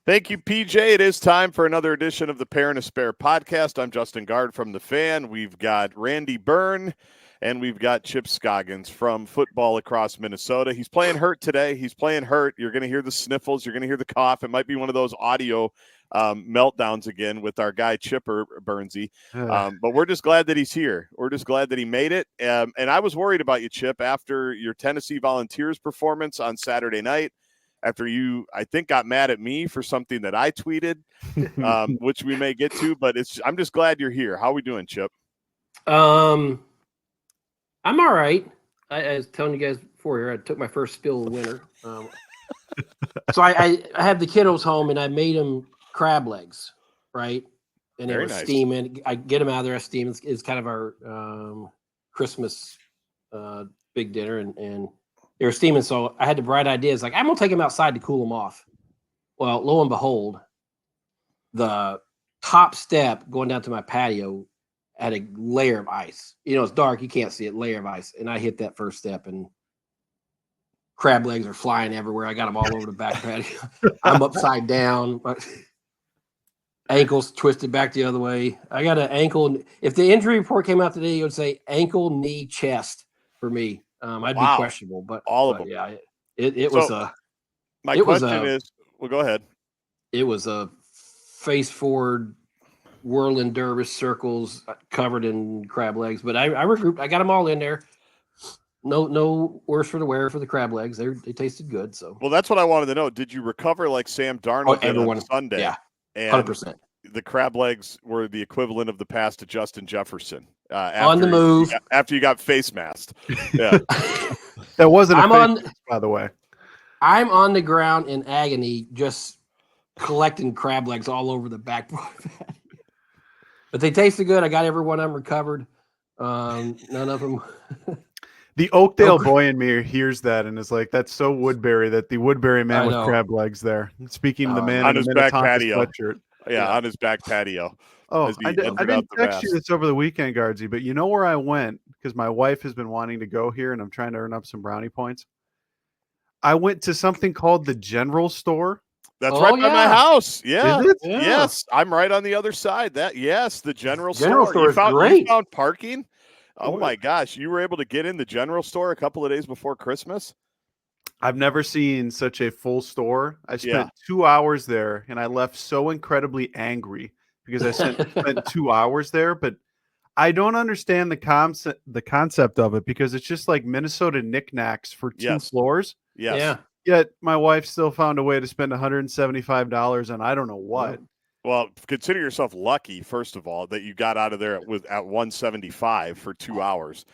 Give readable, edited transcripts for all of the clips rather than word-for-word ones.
Thank you, PJ. It is time for another edition of the Pair and a Spare podcast. I'm Justin Gaard from The Fan. We've got Randy Byrne and we've got Chip Scoggins from Football Across Minnesota. He's playing hurt today. He's playing hurt. You're going to hear the sniffles. You're going to hear the cough. It might be one of those audio meltdowns again with our guy Chipper Burnsy. But we're just glad that he's here. We're just glad that he made it. And I was worried about you, Chip, after your Tennessee Volunteers performance on Saturday night. After you, I think, got mad at me for something that I tweeted, which we may get to, but I'm just glad you're here. How are we doing, Chip? I'm all right. I was telling you guys before here, I took my first spill of the winter. So I had the kiddos home and I made them crab legs, right? And they were steaming. I get them out of there, I steam. It's kind of our Christmas big dinner, and they were steaming, so I had the bright ideas. Like, I'm going to take them outside to cool them off. Well, lo and behold, the top step going down to my patio had a layer of ice. It's dark. You can't see it, layer of ice. And I hit that first step, and crab legs are flying everywhere. I got them all over the back patio. I'm upside down. My ankles twisted back the other way. I got an ankle. If the injury report came out today, it would say ankle, knee, chest for me. I'd be questionable, but all of them. Yeah, it was a. My question is, well, go ahead. It was a face forward, whirling dervish circles covered in crab legs. But I regrouped. I got them all in there. No worse for the wear for the crab legs. They tasted good. So. Well, that's what I wanted to know. Did you recover like Sam Darnold on Sunday? Yeah, 100%. The crab legs were the equivalent of the pass to Justin Jefferson. On the move after you got face masked. Yeah. That wasn't by the way. I'm on the ground in agony, just collecting crab legs all over the back. But they tasted good. I got every one of them recovered. None of them. The Oakdale boy in me hears that and is like, that's so Woodbury, that the Woodbury man with crab legs there. Speaking of the man on his back patio. Sweatshirt. Yeah, on his back patio. Oh, I didn't text you this over the weekend, Guardsy, but you know where I went? Because my wife has been wanting to go here, and I'm trying to earn up some brownie points. I went to something called the General Store. That's right by my house. Yeah. Is it? Yeah. Yes, I'm right on the other side. The General Store. General Store is great. You found parking? Oh, my gosh. You were able to get in the General Store a couple of days before Christmas? I've never seen such a full store. I spent 2 hours there, and I left so incredibly angry because I spent 2 hours there. But I don't understand the concept of it, because it's just like Minnesota knickknacks for two floors. Yes. Yeah. Yet my wife still found a way to spend $175 on I don't know what. Well, consider yourself lucky, first of all, that you got out of there at 175 for 2 hours.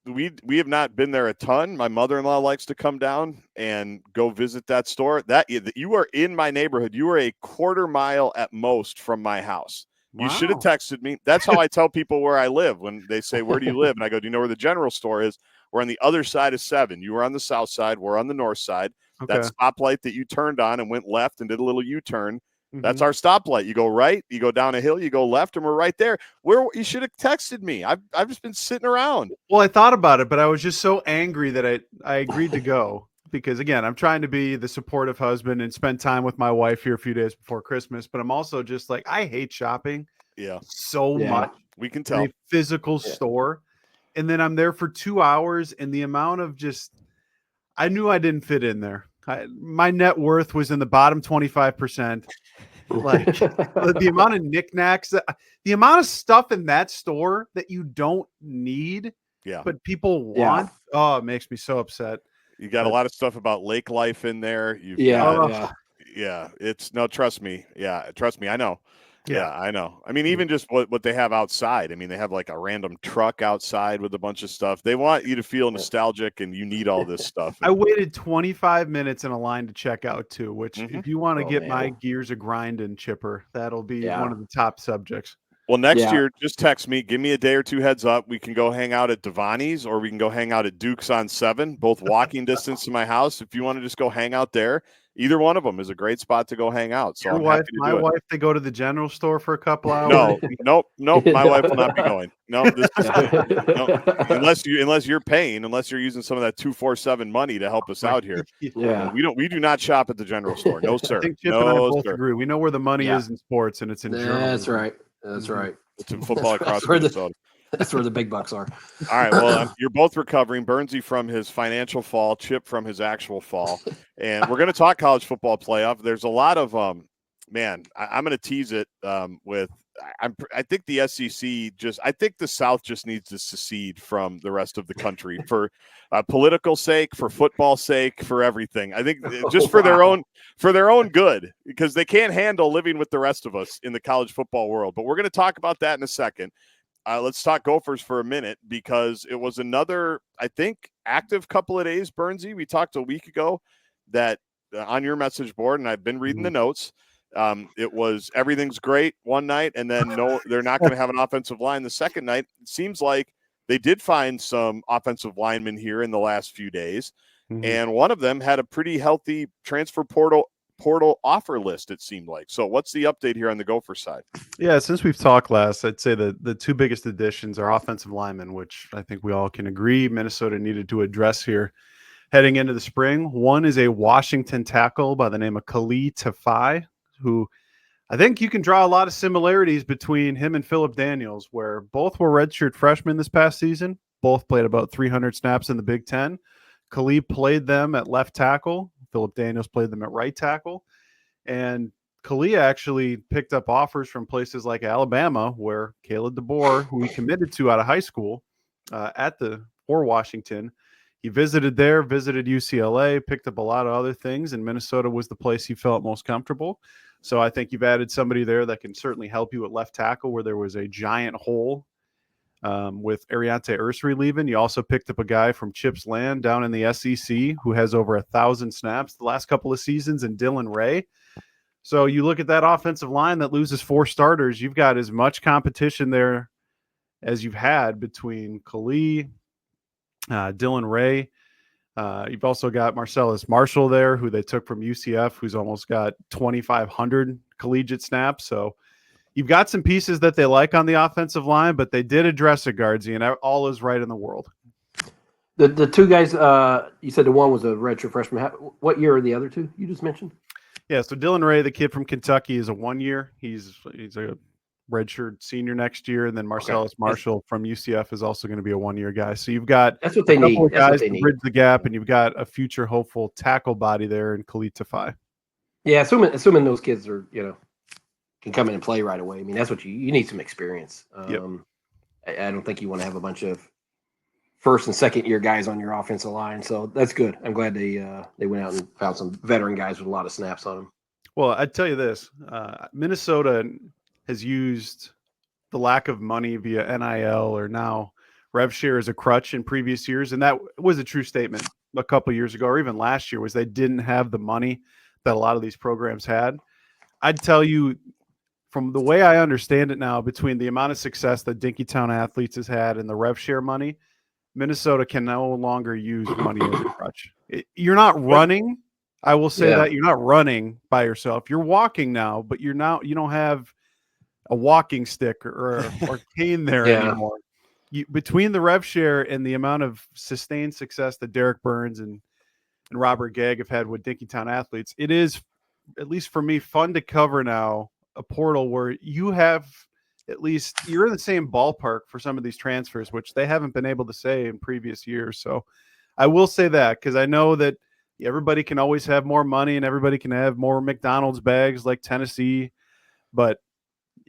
We have not been there a ton. My mother-in-law likes to come down and go visit that store. That you are in my neighborhood. You are a quarter mile at most from my house. You should have texted me. That's how I tell people where I live when they say, "Where do you live?" And I go, "Do you know where the General Store is?" We're on the other side of 7. You were on the south side. We're on the north side. Okay. That stoplight that you turned on and went left and did a little U-turn. That's our stoplight. You go right, you go down a hill, you go left, and we're right there. You should have texted me. I've just been sitting around. Well, I thought about it, but I was just so angry that I agreed to go because, again, I'm trying to be the supportive husband and spend time with my wife here a few days before Christmas. But I'm also just like, I hate shopping so much. We can tell. In a physical store. And then I'm there for 2 hours, and the amount of I knew I didn't fit in there. My net worth was in the bottom 25%. Like the amount of knickknacks, the amount of stuff in that store that you don't need, but people want. Oh, it makes me so upset. You got a lot of stuff about lake life in there. Trust me. Yeah, trust me. I know. Yeah, I know. I mean, even just what they have outside. I mean, they have like a random truck outside with a bunch of stuff. They want you to feel nostalgic, and you need all this stuff. I waited 25 minutes in a line to check out too, which if you want to get my gears a grinding, Chipper, that'll be one of the top subjects. Well, next year, just text me. Give me a day or two heads up. We can go hang out at Devani's, or we can go hang out at Duke's on 7, both walking distance to my house. If you want to just go hang out there either one of them is a great spot to go hang out. So my wife, they go to the general store for a couple hours. Nope. My wife will not be going. No, unless you're paying, unless you're using some of that 247 money to help us out here. Yeah, we do not shop at the general store. No, sir. I think Chip and I both agree. We know where the money is in sports, and it's in journalism. That's right. That's right. It's in football across Minnesota. That's where the big bucks are. All right. Well, you're both recovering. Burnsy from his financial fall, Chip from his actual fall. And we're going to talk college football playoff. There's a lot of, I'm going to tease it with, I think the SEC I think the South just needs to secede from the rest of the country for political sake, for football sake, for everything. I think just for their own good, because they can't handle living with the rest of us in the college football world. But we're going to talk about that in a second. Let's talk Gophers for a minute, because it was another, I think, active couple of days, Burnsy. We talked a week ago that on your message board, and I've been reading the notes. It was everything's great one night, and then no, they're not going to have an offensive line the second night. It seems like they did find some offensive linemen here in the last few days, and one of them had a pretty healthy transfer portal offer list, it seemed like. So what's the update here on the Gopher side? Yeah, since we've talked last, I'd say the two biggest additions are offensive linemen, which I think we all can agree Minnesota needed to address here heading into the spring. One is a Washington tackle by the name of Khalil Tafai, who I think you can draw a lot of similarities between him and Philip Daniels, where both were redshirt freshmen this past season. Both played about 300 snaps in the Big Ten. Khalil played them at left tackle. Philip Daniels played them at right tackle. And Khalil actually picked up offers from places like Alabama, where Caleb DeBoer, who he committed to out of high school for Washington, he visited UCLA, picked up a lot of other things, and Minnesota was the place he felt most comfortable. So I think you've added somebody there that can certainly help you at left tackle, where there was a giant hole with Ariante Ursary leaving. You also picked up a guy from Chip's Land down in the SEC who has over 1,000 snaps the last couple of seasons, and Dylan Ray. So you look at that offensive line that loses 4 starters, you've got as much competition there as you've had between Khalil, Dylan Ray. You've also got Marcellus Marshall there, who they took from UCF, who's almost got 2,500 collegiate snaps. So you've got some pieces that they like on the offensive line, but they did address it, Guardsy, and all is right in the world. The two guys, you said the one was a redshirt freshman. What year are the other two you just mentioned? Yeah, so Dylan Ray, the kid from Kentucky, is a 1 year. He's a redshirt senior next year, and then Marcellus Marshall from UCF is also going to be a 1 year guy. So you've got that's what they need. Guys to bridge the gap, and you've got a future hopeful tackle body there in Khalil Tafai. Yeah, assuming those kids are can come in and play right away. I mean, that's what you need, some experience. Yep. I don't think you want to have a bunch of first and second year guys on your offensive line. So that's good. I'm glad they went out and found some veteran guys with a lot of snaps on them. Well, I'd tell you this, Minnesota has used the lack of money via NIL or now rev share as a crutch in previous years. And that was a true statement a couple of years ago, or even last year, was they didn't have the money that a lot of these programs had. I'd tell you, from the way I understand it now, between the amount of success that Dinkytown Athletes has had and the rev share money, Minnesota can no longer use money as a crutch. You're not running. I will say that you're not running by yourself. You're walking now, but you don't have a walking stick or cane there anymore. Between the rev share and the amount of sustained success that Derek Burns and Robert Gagg have had with Dinkytown Athletes, it is, at least for me, fun to cover now a portal where you have at least you're in the same ballpark for some of these transfers, which they haven't been able to say in previous years. So I will say that, because I know that everybody can always have more money and everybody can have more McDonald's bags like Tennessee. But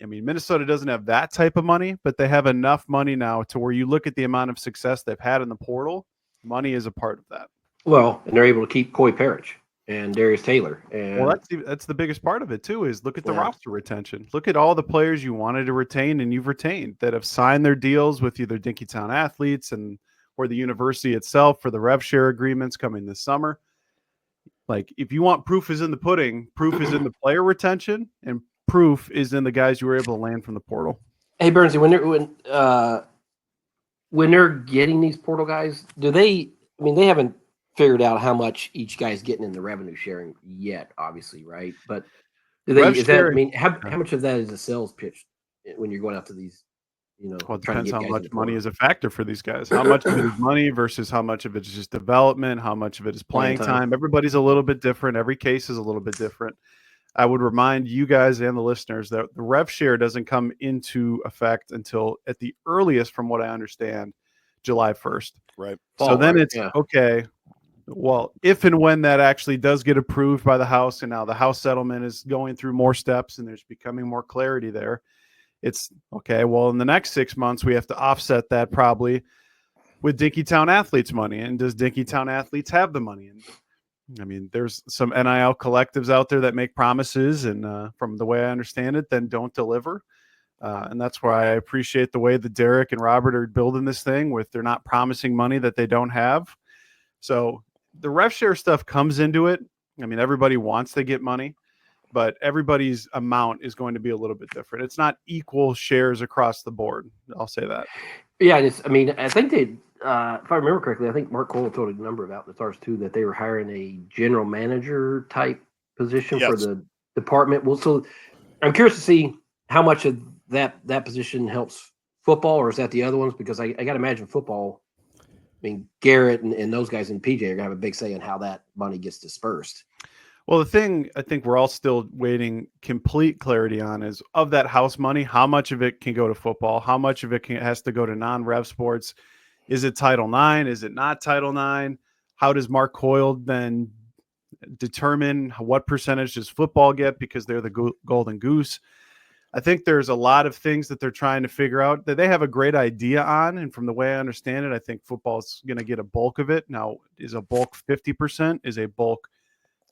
I mean, Minnesota doesn't have that type of money, but they have enough money now to where you look at the amount of success they've had in the portal. Money is a part of that. Well, and they're able to keep Coy Parrish and Darius Taylor. And well, that's the biggest part of it too, is look at the roster retention. Look at all the players you wanted to retain and you've retained that have signed their deals with either Dinkytown Athletes or the university itself for the rev share agreements coming this summer. Like, if you want proof is in the pudding, proof is in the player retention, and proof is in the guys you were able to land from the portal. Hey, Burnsy, when they're getting these portal guys, do they? I mean, they haven't figured out how much each guy's getting in the revenue sharing yet, obviously, right? But how much of that is a sales pitch when you're going out to these, Well, it trying to depends get how guys much in the money portal? is a factor for these guys. How much of it is money versus how much of it is just development, how much of it is playing time. Everybody's a little bit different. Every case is a little bit different. I would remind you guys and the listeners that the rev share doesn't come into effect until, at the earliest, from what I understand, July 1st. Right. So then it's okay. Well, if and when that actually does get approved by the House, and now the House settlement is going through more steps and there's becoming more clarity there, it's okay. Well, in the next 6 months, we have to offset that probably with Dinkytown athletes' money. And does Dinkytown athletes have the money? And I mean, there's some NIL collectives out there that make promises, and from the way I understand it, then don't deliver. And that's why I appreciate the way that Derek and Robert are building this thing with they're not promising money that they don't have. So the rev share stuff comes into it. I mean, everybody wants to get money, but everybody's amount is going to be a little bit different. It's not equal shares across the board. I'll say that. Yeah, I think they, if I remember correctly, I think Mark Cole told a number of outlets, ours too, that they were hiring a general manager type position for the department. Well, so I'm curious to see how much of that position helps football, or is that the other ones? Because I got to imagine football. I mean, Garrett and those guys in PJ are going to have a big say in how that money gets dispersed. Well, the thing I think we're all still waiting complete clarity on is of that house money, how much of it can go to football? How much of it has to go to non-rev sports? Is it Title IX? Is it not Title IX? How does Mark Coyle then determine what percentage does football get because they're the golden goose? I think there's a lot of things that they're trying to figure out that they have a great idea on. And from the way I understand it, I think football is going to get a bulk of it. Now, is a bulk 50%? Is a bulk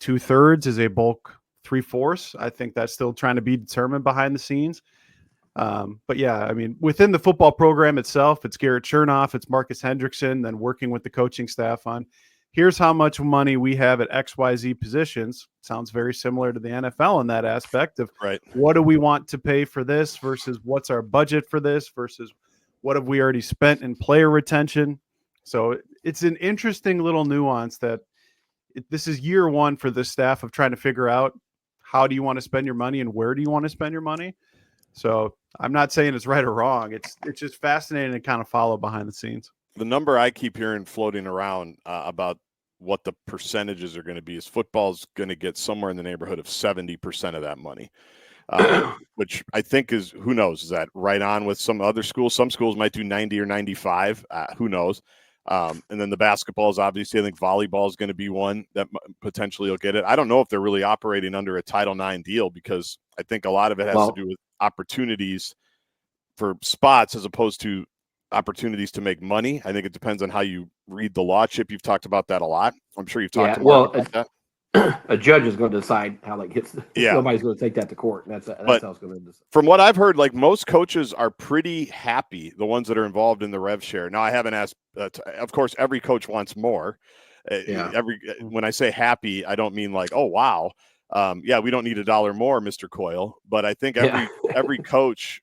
2/3? Is a bulk 3/4? I think that's still trying to be determined behind the scenes. But yeah, I mean, within the football program itself, it's Garrett Chernoff, it's Marcus Hendrickson, then working with the coaching staff on here's how much money we have at XYZ positions. Sounds very similar to the NFL in that aspect of what do we want to pay for this versus what's our budget for this versus what have we already spent in player retention. So it's an interesting little nuance that this is year one for the staff of trying to figure out how do you want to spend your money and where do you want to spend your money. So I'm not saying it's right or wrong. It's just fascinating to kind of follow behind the scenes. The number I keep hearing floating around about what the percentages are going to be is football's going to get somewhere in the neighborhood of 70% of that money, which I think is, who knows, is that right on with some other schools? Some schools might do 90 or 95. Who knows? And then the basketball is obviously, I think volleyball is going to be one that potentially will get it. I don't know if they're really operating under a Title IX deal because I think a lot of it has to do with opportunities for spots as opposed to opportunities to make money. I think it depends on how you read the law. Chip, you've talked about that a lot. I'm sure you've talked about that. A judge is going to decide how that gets. Nobody's going to take that to court. That's how it's going to decide. From what I've heard, like most coaches are pretty happy, the ones that are involved in the rev share. Now, I haven't asked. Of course, every coach wants more. When I say happy, I don't mean like, oh wow, we don't need $1 more, Mr. Coyle. But I think every coach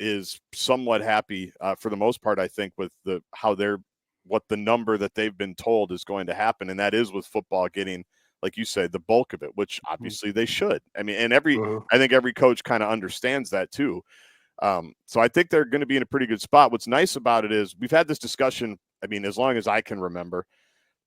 is somewhat happy for the most part. I think with what the number that they've been told is going to happen, and that is with football getting, like you said, the bulk of it, which obviously they should. I mean, and I think every coach kind of understands that too. So I think they're going to be in a pretty good spot. What's nice about it is we've had this discussion. I mean, as long as I can remember,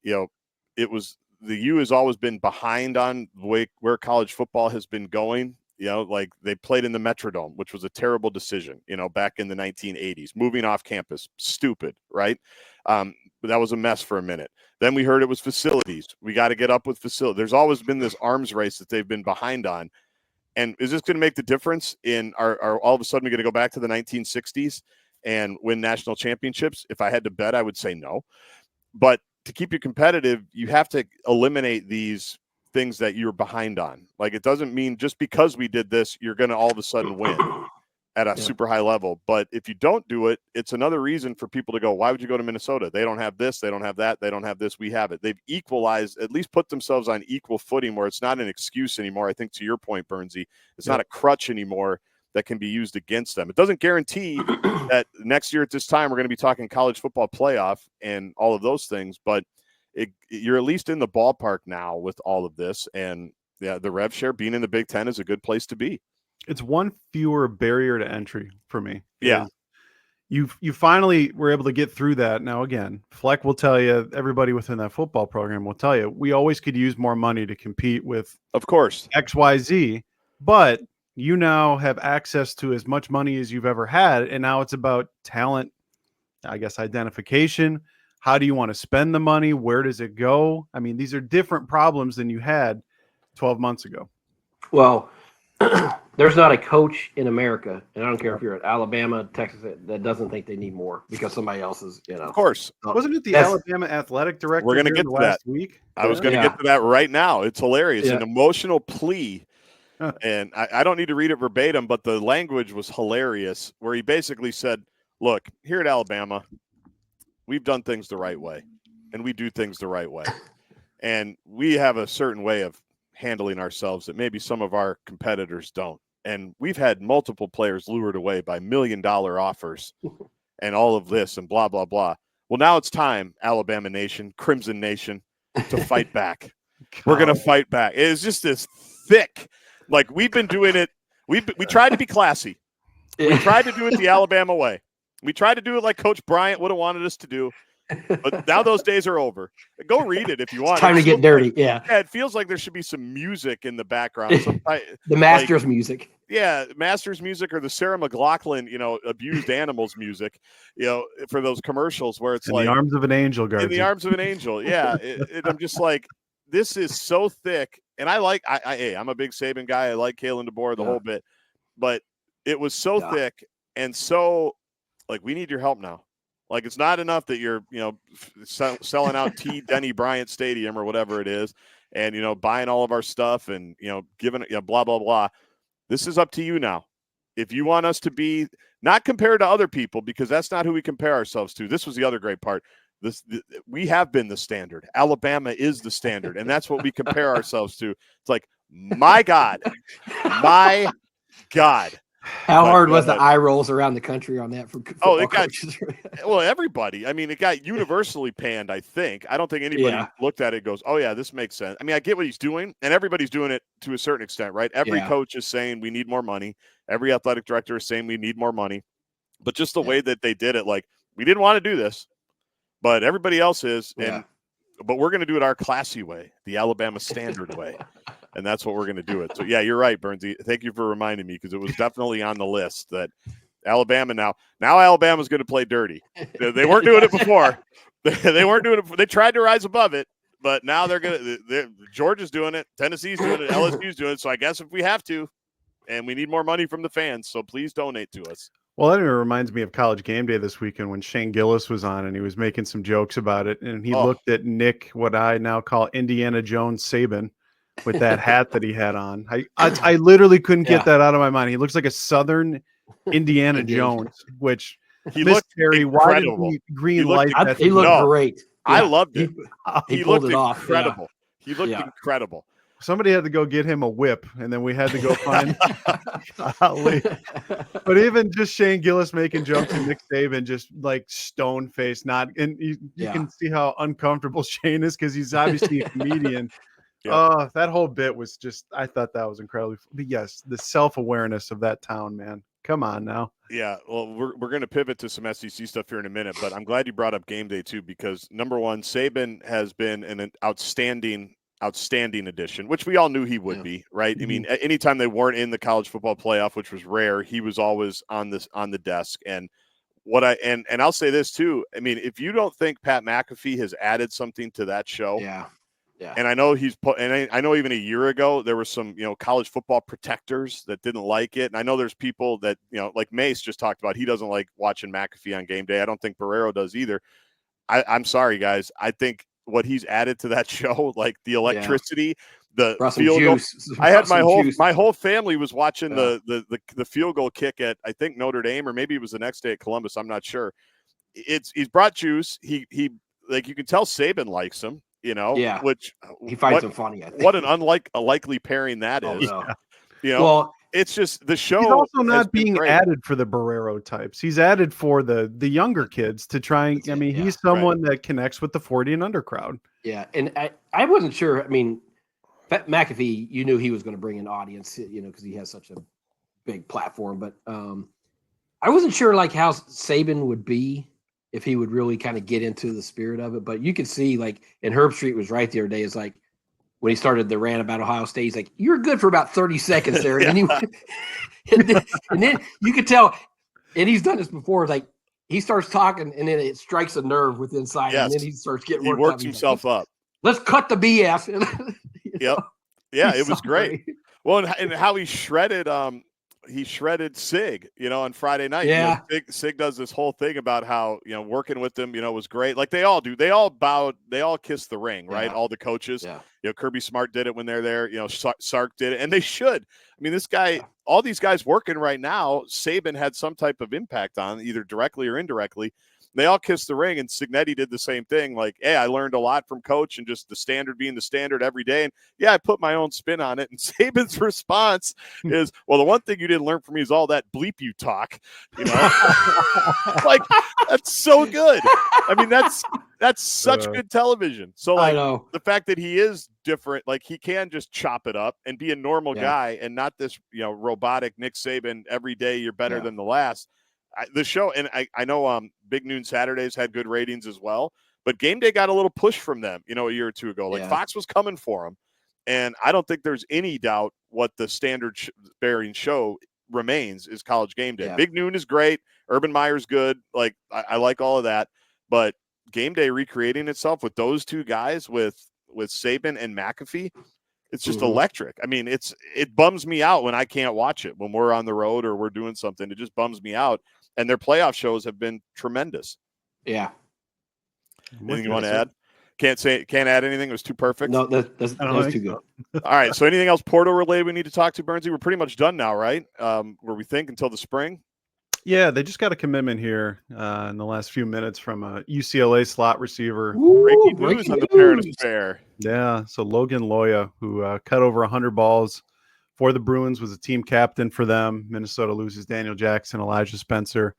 it was the U has always been behind on the way where college football has been going. Like they played in the Metrodome, which was a terrible decision, back in the 1980s, moving off campus, stupid, right? But that was a mess for a minute. Then we heard it was facilities. We got to get up with facilities. There's always been this arms race that they've been behind on. And is this going to make the difference in are all of a sudden we're going to go back to the 1960s and win national championships? If I had to bet, I would say no. But to keep you competitive, you have to eliminate these things that you're behind on. Like, it doesn't mean just because we did this, you're going to all of a sudden win at a super high level. But if you don't do it, it's another reason for people to go, why would you go to Minnesota? They don't have this. They don't have that. They don't have this. We have it. They've equalized, at least put themselves on equal footing where it's not an excuse anymore. I think to your point, Burnsy, it's not a crutch anymore that can be used against them. It doesn't guarantee that next year at this time, we're going to be talking college football playoff and all of those things, but you're at least in the ballpark now with all of this. And yeah, the rev share being in the Big Ten is a good place to be. It's one fewer barrier to entry for me. Yeah. You finally were able to get through that. Now, again, Fleck will tell you, everybody within that football program will tell you, we always could use more money to compete with, of course, XYZ, but you now have access to as much money as you've ever had. And now it's about talent, I guess, identification. How do you want to spend the money? Where does it go? I mean, these are different problems than you had 12 months ago. Well, there's not a coach in America, and I don't care if you're at Alabama, Texas, that doesn't think they need more because somebody else is, Of course. Wasn't it the Alabama athletic director? We're going to get to that week. I was going to get to that right now. It's hilarious. An emotional plea. And I don't need to read it verbatim, but the language was hilarious, where he basically said, look, here at Alabama, we've done things the right way, and we do things the right way. And we have a certain way of handling ourselves that maybe some of our competitors don't. And we've had multiple players lured away by $1 million offers and all of this and blah, blah, blah. Well, now it's time, Alabama Nation, Crimson Nation, to fight back. We're going to fight back. It's just this thick, like we've been doing it. We tried to be classy. We tried to do it the Alabama way. We tried to do it like Coach Bryant would have wanted us to do. But now those days are over. Go read it if you want. It's time to get dirty. Yeah, it feels like there should be some music in the background. The Masters music. Yeah, Masters music or the Sarah McLachlan, abused animals music, for those commercials where it's in like the arms of an angel, in the arms of an angel. Yeah, I'm just like, this is so thick, and I'm a big Saban guy. I like Kalen DeBoer the whole bit, but it was so thick and so like we need your help now. Like, it's not enough that you're, selling out Denny Bryant Stadium or whatever it is and, buying all of our stuff and, giving it, blah, blah, blah. This is up to you now. If you want us to be not compared to other people, because that's not who we compare ourselves to. This was the other great part. We have been the standard. Alabama is the standard, and that's what we compare ourselves to. It's like, my God. How hard was the eye rolls around the country on that? Everybody. I mean, it got universally panned, I think. I don't think anybody looked at it and goes, oh, yeah, this makes sense. I mean, I get what he's doing, and everybody's doing it to a certain extent, right? Every coach is saying we need more money. Every athletic director is saying we need more money. But just the way that they did it, like, we didn't want to do this, but everybody else is. But we're going to do it our classy way, the Alabama standard way. And that's what we're going to do it. So, yeah, you're right, Burnsy. Thank you for reminding me because it was definitely on the list that Alabama now Alabama's going to play dirty. They weren't doing it before. They weren't doing it. They tried to rise above it, but now they're going to – Georgia's doing it. Tennessee's doing it. LSU's doing it. So I guess if we have to and we need more money from the fans, so please donate to us. Well, that reminds me of College Game Day this weekend when Shane Gillis was on and he was making some jokes about it. And he looked at Nick, what I now call Indiana Jones Saban, with that hat that he had on. I literally couldn't get that out of my mind. He looks like a Southern Indiana Jones, which he looked Terry, why did he green light that? He looked great. I loved it. He pulled it off. Incredible. He looked incredible. Somebody had to go get him a whip, and then we had to go find Ali. But even just Shane Gillis making jokes and Nick Saban just like stone faced, and you can see how uncomfortable Shane is because he's obviously a comedian. That whole bit was just, I thought that was incredibly, but yes, the self-awareness of that town, man. Come on now. Yeah, well, we're going to pivot to some SEC stuff here in a minute, but I'm glad you brought up game day too, because number one, Saban has been an outstanding addition, which we all knew he would be, right? I mean, anytime they weren't in the college football playoff, which was rare, he was always on the desk. And and I'll say this too. I mean, if you don't think Pat McAfee has added something to that show, and I know I know even a year ago there were some college football protectors that didn't like it, and I know there's people that like Mace just talked about, he doesn't like watching McAfee on game day. I don't think Barrero does either. I'm sorry, guys. I think what he's added to that show, like the electricity, the field goal. I had my whole family was watching the field goal kick at, I think, Notre Dame, or maybe it was the next day at Columbus. I'm not sure. He's brought juice. He like, you can tell Saban likes him. Which he finds him funny. I think. What an unlikely pairing that is. Well, it's just the show. He's also not being added for the Barrero types. He's added for the younger kids to try and. I mean, he's someone that connects with the 40 and under crowd. Yeah, and I wasn't sure. I mean, McAfee, you knew he was going to bring an audience, because he has such a big platform. But I wasn't sure like how Saban would be if he would really kind of get into the spirit of it. But you could see like, and Herb Street was right the other day. It's like when he started the rant about Ohio State, he's like, "You're good for about 30 seconds there," and, and then you could tell, and he's done this before. Like he starts talking, and then it strikes a nerve with inside, and then he starts getting worked up. He works himself up. Let's cut the BS. Yep. Yeah, it was great. Well, and how he shredded Sig, on Friday night. Yeah. Sig does this whole thing about how, working with them, was great. Like they all do. They all bowed, they all kissed the ring, right? All the coaches. Yeah. Kirby Smart did it when they're there. Sark did it, and they should. I mean, this guy, all these guys working right now, Saban had some type of impact on, either directly or indirectly. They all kissed the ring, and Cignetti did the same thing. Like, hey, I learned a lot from Coach, and just the standard being the standard every day. And yeah, I put my own spin on it. And Saban's response is, well, the one thing you didn't learn from me is all that bleep you talk. Like, that's so good. I mean, that's such good television. So, like, the fact that he is different, like he can just chop it up and be a normal guy, and not this, robotic Nick Saban. Every day you're better than the last. The show, and I know Big Noon Saturdays had good ratings as well, but Game Day got a little push from them, a year or two ago. Like Fox was coming for them, and I don't think there's any doubt what the standard bearing show remains is College Game Day. Big Noon is great. Urban Meyer's good. Like I like all of that, but Game Day recreating itself with those two guys, with Saban and McAfee, it's just electric. I mean, it bums me out when I can't watch it when we're on the road or we're doing something. It just bums me out. And their playoff shows have been tremendous. Yeah. Anything you want to add? Can't add anything. It was too perfect. No, that's too good. All right. So anything else portal related we need to talk to, Burnsy? We're pretty much done now, right? Where we think until the spring. Yeah, they just got a commitment here in the last few minutes from a UCLA slot receiver. Breaking news on the Parent Affair. Yeah, so Logan Loya, who cut over 100 balls for the Bruins, was a team captain for them. Minnesota loses Daniel Jackson, Elijah Spencer.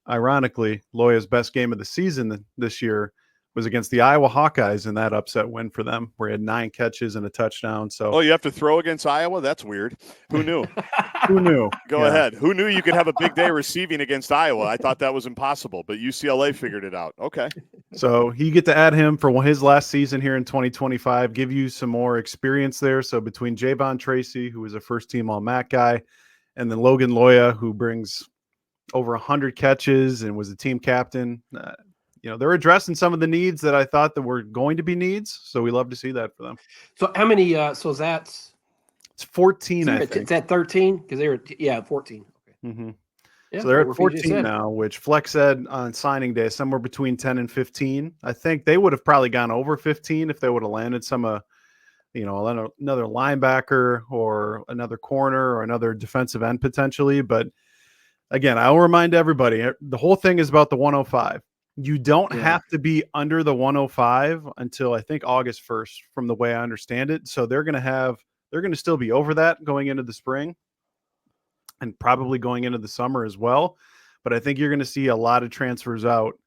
Ironically, Loya's best game of the season this year was against the Iowa Hawkeyes in that upset win for them, where he had 9 catches and a touchdown. So, you have to throw against Iowa? That's weird. Who knew? Who knew? Go ahead. Who knew you could have a big day receiving against Iowa? I thought that was impossible, but UCLA figured it out. Okay. So you get to add him for his last season here in 2025, give you some more experience there. So between Javon Tracy, who was a first-team All-MAC guy, and then Logan Loya, who brings over 100 catches and was a team captain, they're addressing some of the needs that I thought that were going to be needs. So we love to see that for them. So how many? So that's it's 14. I think it's at 13 because they were 14. Okay. Mm-hmm. Yeah, so they're at 14 now, which Flex said on signing day somewhere between 10 and 15. I think they would have probably gone over 15 if they would have landed some another linebacker or another corner or another defensive end potentially. But again, I'll remind everybody, the whole thing is about the 105. You don't have to be under the 105 until I think August 1st, from the way I understand it. So they're going to still be over that going into the spring and probably going into the summer as well. But I think you're going to see a lot of transfers out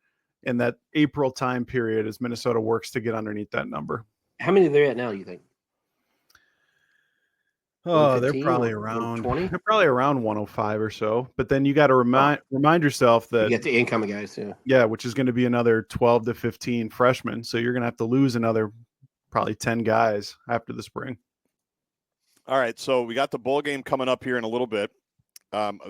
in that April time period as Minnesota works to get underneath that number. How many are they at now, you think? Oh, they're probably around 20. They're probably around 105 or so. But then you got to remind yourself that you get the incoming guys, which is going to be another 12 to 15 freshmen. So you're going to have to lose another probably 10 guys after the spring. All right, so we got the bowl game coming up here in a little bit.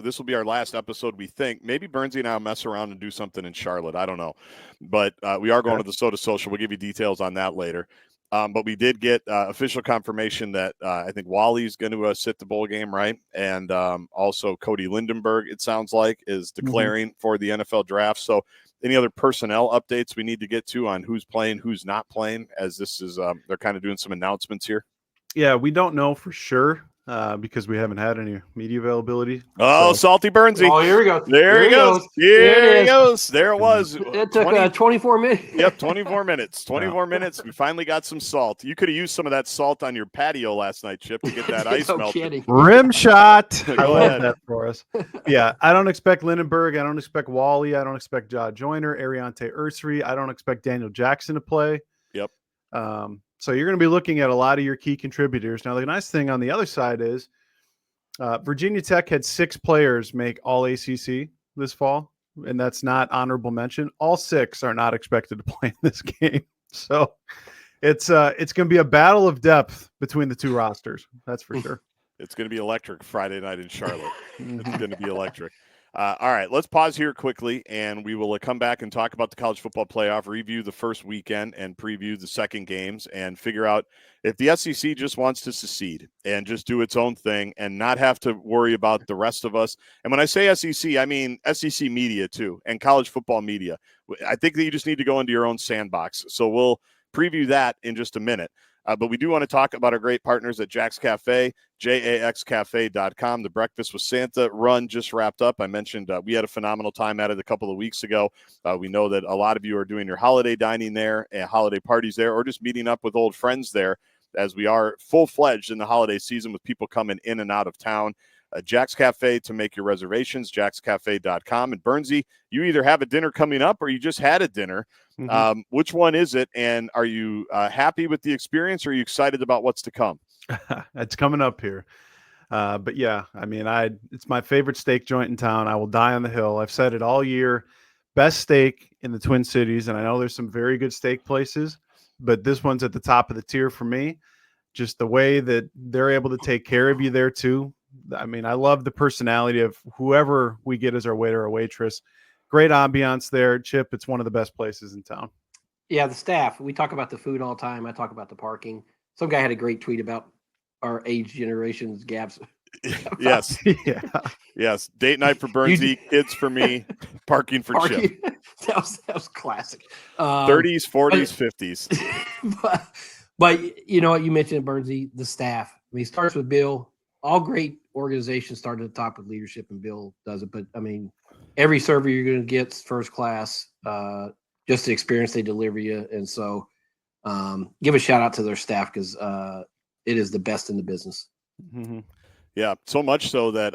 This will be our last episode, we think. Maybe Burnsy and I will mess around and do something in Charlotte. I don't know. But we are going to the Soda Social. We'll give you details on that later. But we did get official confirmation that I think Wally's going to sit the bowl game, right? And also Cody Lindenberg, it sounds like, is declaring for the NFL draft. So any other personnel updates we need to get to on who's playing, who's not playing, as this is they're kind of doing some announcements here? Yeah, we don't know for sure. because we haven't had any media availability. Oh, so. Salty Burnsy. Oh, here we go. There he goes. Here he goes. There it was. It took 24 minutes. Yep, 24 minutes. 24 minutes. We finally got some salt. You could have used some of that salt on your patio last night, Chip, to get that ice melted. Kidding. Rim shot. I Go love ahead. that for us. Yeah, I don't expect Lindenberg. I don't expect Wally. I don't expect Ja Joyner, Ariante Ursary. I don't expect Daniel Jackson to play. Yep. So you're going to be looking at a lot of your key contributors. Now, the nice thing on the other side is Virginia Tech had 6 players make all ACC this fall, and that's not honorable mention. All 6 are not expected to play in this game. So it's going to be a battle of depth between the two rosters. That's for sure. It's going to be electric Friday night in Charlotte. It's going to be electric. All right, let's pause here quickly, and we will come back and talk about the college football playoff, review the first weekend, and preview the second games, and figure out if the SEC just wants to secede and just do its own thing and not have to worry about the rest of us. And when I say SEC, I mean SEC media too, and college football media. I think that you just need to go into your own sandbox. So we'll preview that in just a minute. But we do want to talk about our great partners at Jack's Cafe, jaxcafe.com. The Breakfast with Santa run just wrapped up. I mentioned we had a phenomenal time at it a couple of weeks ago. We know that a lot of you are doing your holiday dining there and holiday parties there, or just meeting up with old friends there, as we are full-fledged in the holiday season with people coming in and out of town. Jack's Cafe to make your reservations, jaxcafe.com. And Burnsy, you either have a dinner coming up or you just had a dinner. Mm-hmm. Which one is it? And are you happy with the experience, or are you excited about what's to come? It's coming up here. But yeah, I mean, it's my favorite steak joint in town. I will die on the hill. I've said it all year. Best steak in the Twin Cities. And I know there's some very good steak places, but this one's at the top of the tier for me. Just the way that they're able to take care of you there too. I mean, I love the personality of whoever we get as our waiter or waitress. Great ambiance there, Chip. It's one of the best places in town. Yeah, the staff. We talk about the food all the time. I talk about the parking. Some guy had a great tweet about our age generations gaps. Yes. Yeah. Yes. Date night for Burnsy, kids for me, parking for Chip. That was classic. 30s, 40s, 50s. But you know what? You mentioned Burnsy, the staff. I mean, it starts with Bill. All great organizations start at the top with leadership, and Bill does it. But I mean, every server you're going to get first class, just the experience they deliver you. And so give a shout out to their staff, because it is the best in the business. Mm-hmm. Yeah, so much so that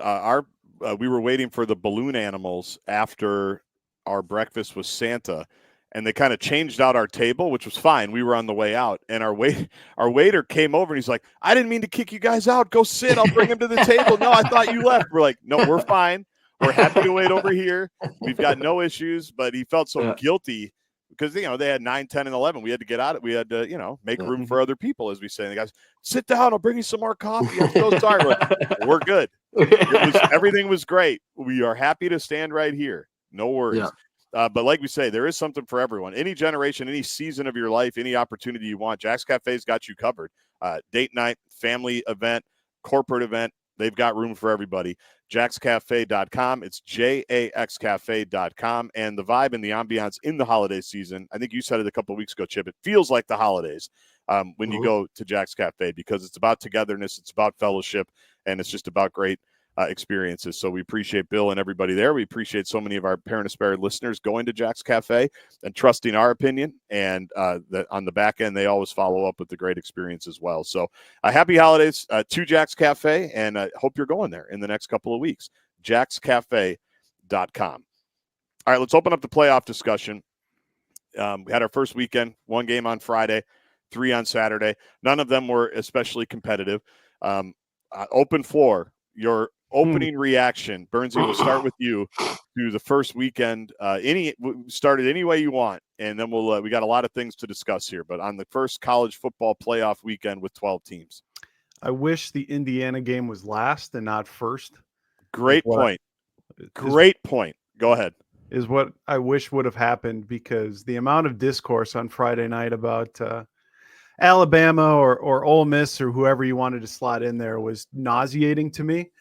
we were waiting for the balloon animals after our breakfast with Santa, and they kind of changed out our table, which was fine. We were on the way out, and our waiter came over, and he's like, "I didn't mean to kick you guys out. Go sit. I'll bring him to the table." "No, I thought you left." We're like, "No, we're fine. We're happy to wait over here. We've got no issues." But he felt so guilty because, they had 9, 10, and 11. We had to get out. We had to, make room for other people, as we say. And the guys, "Sit down. I'll bring you some more coffee." I'm so sorry. We're good. Everything was great. We are happy to stand right here. No worries. Yeah. But like we say, there is something for everyone. Any generation, any season of your life, any opportunity you want, Jack's Cafe's got you covered. Date night, family event, corporate event, they've got room for everybody. jaxcafe.com. It's jaxcafe.com. And the vibe and the ambiance in the holiday season, I think you said it a couple of weeks ago, Chip, it feels like the holidays when you go to Jack's Cafe, because it's about togetherness, it's about fellowship, and it's just about great experiences. So we appreciate Bill and everybody there. We appreciate so many of our Parent Aspired listeners going to Jack's Cafe and trusting our opinion, and that on the back end, they always follow up with the great experience as well. So happy holidays to Jack's Cafe, and I hope you're going there in the next couple of weeks. jaxcafe.com. All right, let's open up the playoff discussion. We had our first weekend, 1 game on Friday, 3 on Saturday. None of them were especially competitive. Open floor, your opening reaction. Burnsy, we'll start with you to the first weekend. Start it any way you want, and then we got a lot of things to discuss here. But on the first college football playoff weekend with 12 teams. I wish the Indiana game was last and not first. Great point. Great point. Go ahead. Is what I wish would have happened, because the amount of discourse on Friday night about Alabama or Ole Miss or whoever you wanted to slot in there was nauseating to me.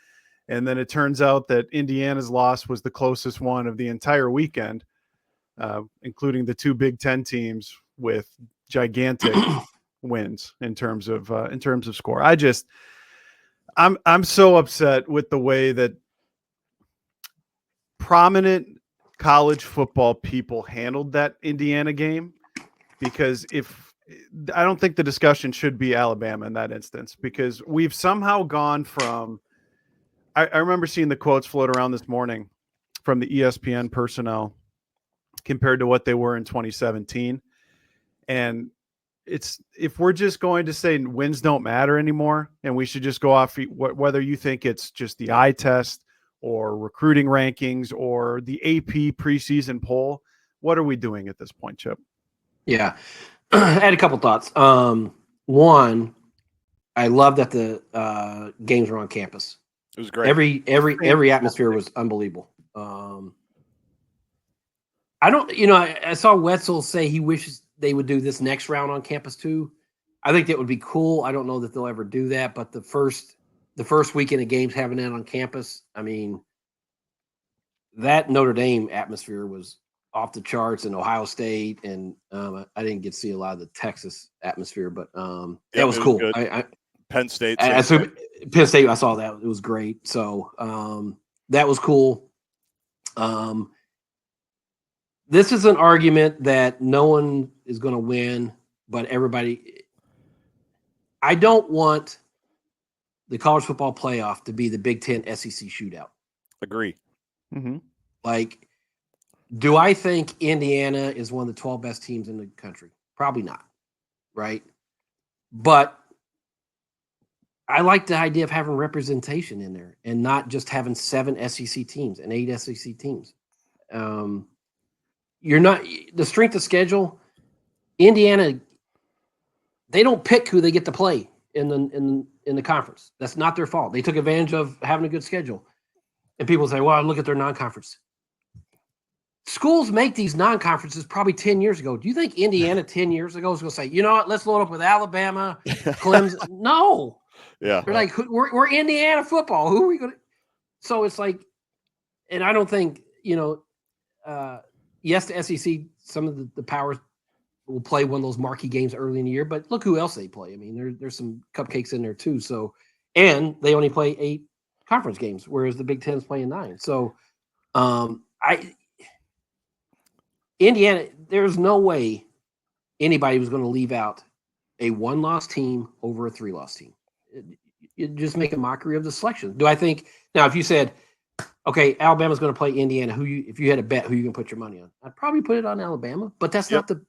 And then it turns out that Indiana's loss was the closest one of the entire weekend, including the 2 Big Ten teams with gigantic wins in terms of score. I'm so upset with the way that prominent college football people handled that Indiana game, because I don't think the discussion should be Alabama in that instance, because we've somehow gone from, I remember seeing the quotes float around this morning from the ESPN personnel compared to what they were in 2017. And if we're just going to say wins don't matter anymore, and we should just go off whether you think it's just the eye test or recruiting rankings or the AP preseason poll, what are we doing at this point, Chip? Yeah. I had a couple thoughts. One, I love that the games were on campus. It was great. Every atmosphere was unbelievable. I saw Wetzel say he wishes they would do this next round on campus too. I think that would be cool. I don't know that they'll ever do that, but the first weekend of games having it on campus, I mean, that Notre Dame atmosphere was off the charts, in Ohio State, and I didn't get to see a lot of the Texas atmosphere, but that was cool. Penn State. Penn State, I saw that. It was great. So that was cool. This is an argument that no one is going to win, but everybody – I don't want the college football playoff to be the Big Ten SEC shootout. Agree. Mm-hmm. Like, do I think Indiana is one of the 12 best teams in the country? Probably not, right? But I like the idea of having representation in there and not just having 7 SEC teams and 8 SEC teams. You're not the strength of schedule. Indiana, they don't pick who they get to play in the conference. That's not their fault. They took advantage of having a good schedule. And people say, "Well, look at their non-conference." Schools make these non-conferences probably 10 years ago. Do you think Indiana 10 years ago was going to say, "You know what? Let's load up with Alabama, Clemson"? No. Yeah. They're like, we're Indiana football. Who are we going to? So it's like, and I don't think yes, the SEC, some of the powers will play one of those marquee games early in the year, but look who else they play. I mean, there's some cupcakes in there too. So, and they only play 8 conference games, whereas the Big Ten's playing 9. So, Indiana, there's no way anybody was going to leave out a 1-loss team over a 3-loss team. You just make a mockery of the selection. Do I think now? If you said, okay, Alabama's going to play Indiana. If you had a bet, who you can put your money on? I'd probably put it on Alabama, but that's not the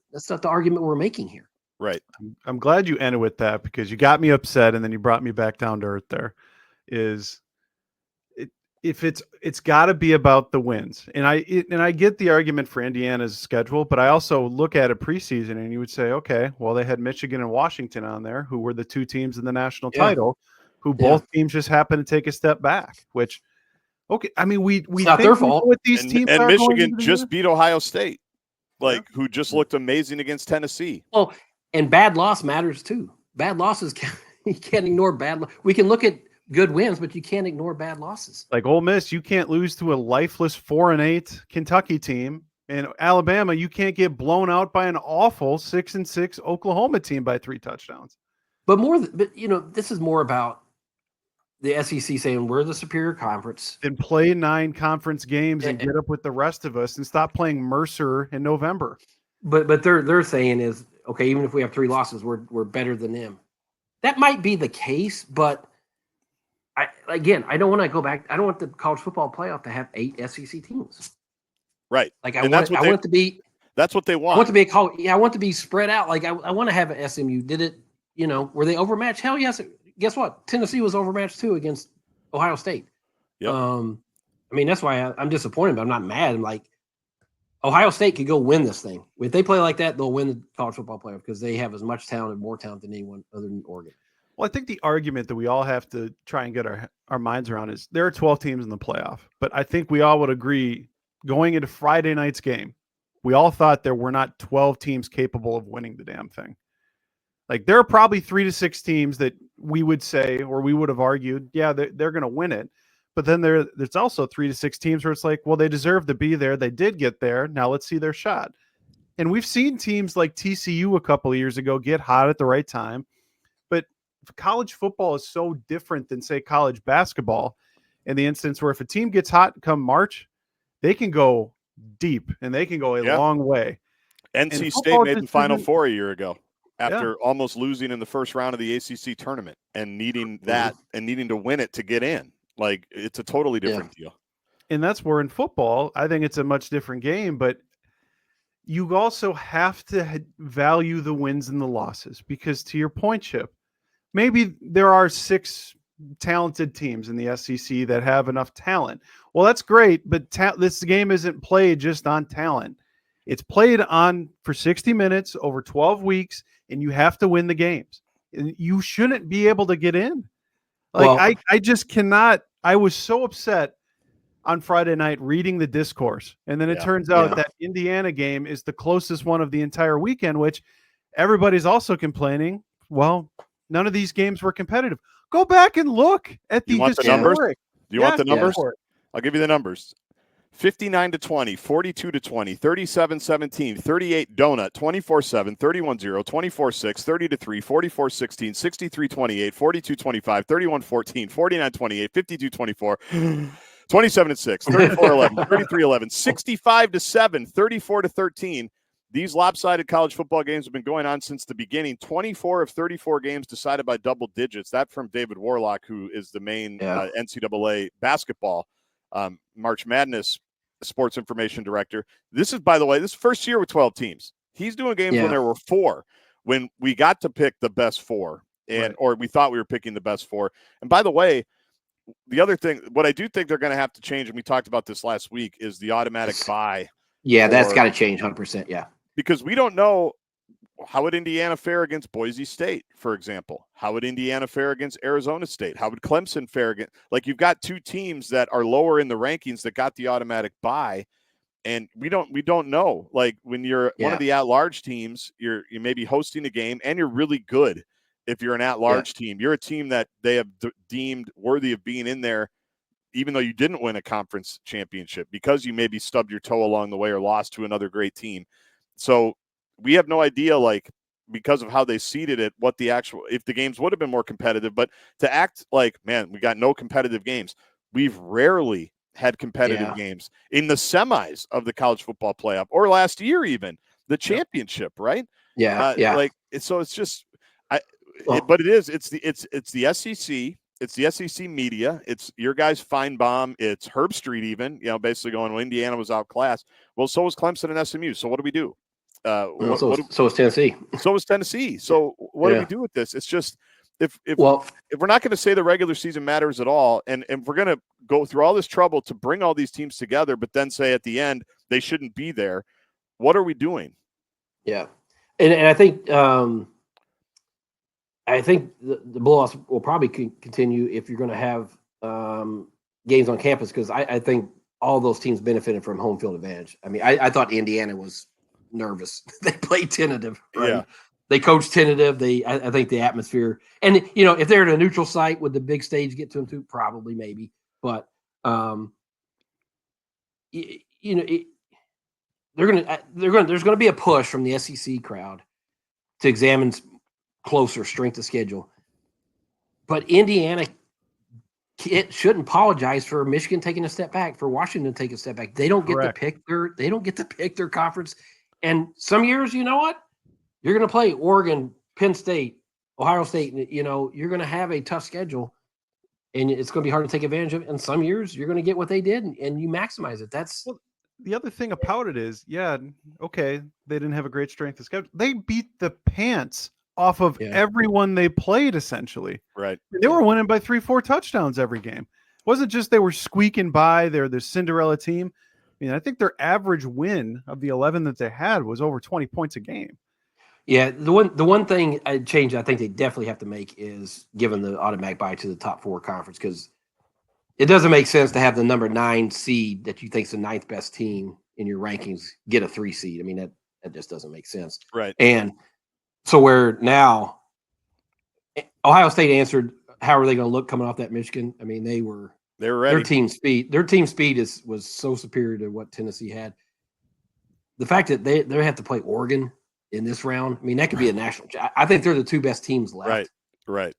argument we're making here. Right. I'm glad you ended with that, because you got me upset and then you brought me back down to earth. If it's got to be about the wins, and I get the argument for Indiana's schedule, but I also look at a preseason and you would say, okay, well, they had Michigan and Washington on there, who were the 2 teams in the national title, who both teams just happened to take a step back, which. Okay, I mean, we not their fault. What these teams and Michigan just beat Ohio State, who just looked amazing against Tennessee. Oh, and bad loss matters too. Bad losses, you can't ignore bad. We can look at good wins, but you can't ignore bad losses. Like Ole Miss, you can't lose to a lifeless 4-8 Kentucky team, and Alabama, you can't get blown out by an awful 6-6 Oklahoma team by 3 touchdowns. But this is more about the SEC saying we're the superior conference. Then play 9 conference games and get up with the rest of us and stop playing Mercer in November. But they're saying is, okay, even if we have 3 losses, we're better than them. That might be the case, but I don't want to go back. I don't want the college football playoff to have 8 SEC teams. Right. Like I want it to be. That's what they want. I want to be I want to be spread out. Like I want to have an SMU. Did it? Were they overmatched? Hell yes. Guess what? Tennessee was overmatched too against Ohio State. Yep. I mean, that's why I'm disappointed, but I'm not mad. I'm like, Ohio State could go win this thing. If they play like that, they'll win the college football playoff because they have as much talent and more talent than anyone other than Oregon. Well, I think the argument that we all have to try and get our minds around is there are 12 teams in the playoff, but I think we all would agree going into Friday night's game, we all thought there were not 12 teams capable of winning the damn thing. Like there are probably 3 to 6 teams that we would say, or we would have argued, yeah, they're going to win it. But then there's also 3 to 6 teams where it's like, well, they deserve to be there. They did get there. Now let's see their shot. And we've seen teams like TCU a couple of years ago get hot at the right time. But college football is so different than, say, college basketball, in the instance where if a team gets hot come March, they can go deep and they can go a long way. NC State made the Final Four a year ago after almost losing in the first round of the ACC tournament and needing that and needing to win it to get in. Like, it's a totally different deal. And that's where in football, I think it's a much different game, but you also have to value the wins and the losses because, to your point, Chip, maybe there are 6 talented teams in the SEC that have enough talent. Well, that's great, but this game isn't played just on talent. It's played on for 60 minutes over 12 weeks, and you have to win the games. And you shouldn't be able to get in. Like, I just cannot. I was so upset on Friday night reading the discourse. And then it turns out that Indiana game is the closest one of the entire weekend, which everybody's also complaining. Well, none of these games were competitive. Go back and look at the numbers. Do you want the numbers? I'll give you the numbers. 59-20, 42-20, 37-17, 38 donut, 24-7, 31-0, 24-6, 30-3, 44-16, 63-28, 42-25, 31-14, 49-28, 52-24, 27-6, 34-11, 33-11, 65-7, 34-13. These lopsided college football games have been going on since the beginning. 24 of 34 games decided by double digits. That from David Warlock, who is the main NCAA basketball March Madness sports information director. This is, by the way, this first year with 12 teams. He's doing games when there were 4, when we got to pick the best 4, or we thought we were picking the best 4. And by the way, the other thing, what I do think they're going to have to change, and we talked about this last week, is the automatic bye. Yeah, that's got to change 100%. Yeah. Because we don't know, how would Indiana fare against Boise State, for example? How would Indiana fare against Arizona State? How would Clemson fare against? Like, you've got 2 teams that are lower in the rankings that got the automatic bye, and we don't know. Like, when you're one of the at-large teams, you may be hosting a game, and you're really good. If you're an at-large team, you're a team that they have deemed worthy of being in there, even though you didn't win a conference championship, because you maybe stubbed your toe along the way or lost to another great team. So we have no idea, like, because of how they seeded it, what the actual, if the games would have been more competitive. But to act like, man, we got no competitive games. We've rarely had competitive games in the semis of the college football playoff, or last year, even the championship, right? Like, so it's just, but it's the SEC. It's the SEC media. It's your guys Feinbaum. It's Herb Street even, basically going, well, Indiana was outclassed. Well, so was Clemson and SMU. So what do we do? So is Tennessee. So is Tennessee. So what do we do with this? It's just, if we're not going to say the regular season matters at all, and if we're going to go through all this trouble to bring all these teams together, but then say at the end they shouldn't be there, what are we doing? Yeah. And I think the blowouts will probably continue if you're going to have games on campus, because I think all those teams benefited from home field advantage. I mean, I thought Indiana was nervous. They played tentative, right? Yeah. They coached tentative. I think the atmosphere, and if they're at a neutral site, would the big stage get to them too? Probably, maybe, but there's going to be a push from the SEC crowd to examine closer strength of schedule. But Indiana shouldn't apologize for Michigan taking a step back, for Washington taking a step back. They don't get to pick their conference. And some years, you know what? You're going to play Oregon, Penn State, Ohio State. You're going to have a tough schedule, and it's going to be hard to take advantage of it. And some years, you're going to get what they did, and you maximize it. That's the other thing about it is, they didn't have a great strength of schedule. They beat the pants off of everyone they played, essentially. Right. They were winning by 3-4 touchdowns every game. It wasn't just they were squeaking by. They're the Cinderella team. I mean, I think their average win of the 11 that they had was over 20 points a game. Yeah, the one thing change I think they definitely have to make is giving the automatic bye to the top 4 conference, because it doesn't make sense to have the number 9 seed that you think is the 9th best team in your rankings get a 3 seed. I mean, that just doesn't make sense. Right. And so where now Ohio State answered, how are they going to look coming off that Michigan? I mean, they were ready. Their team speed was so superior to what Tennessee had. The fact that they have to play Oregon in this round, I mean, that could be a national. I think they're the 2 best teams left. Right.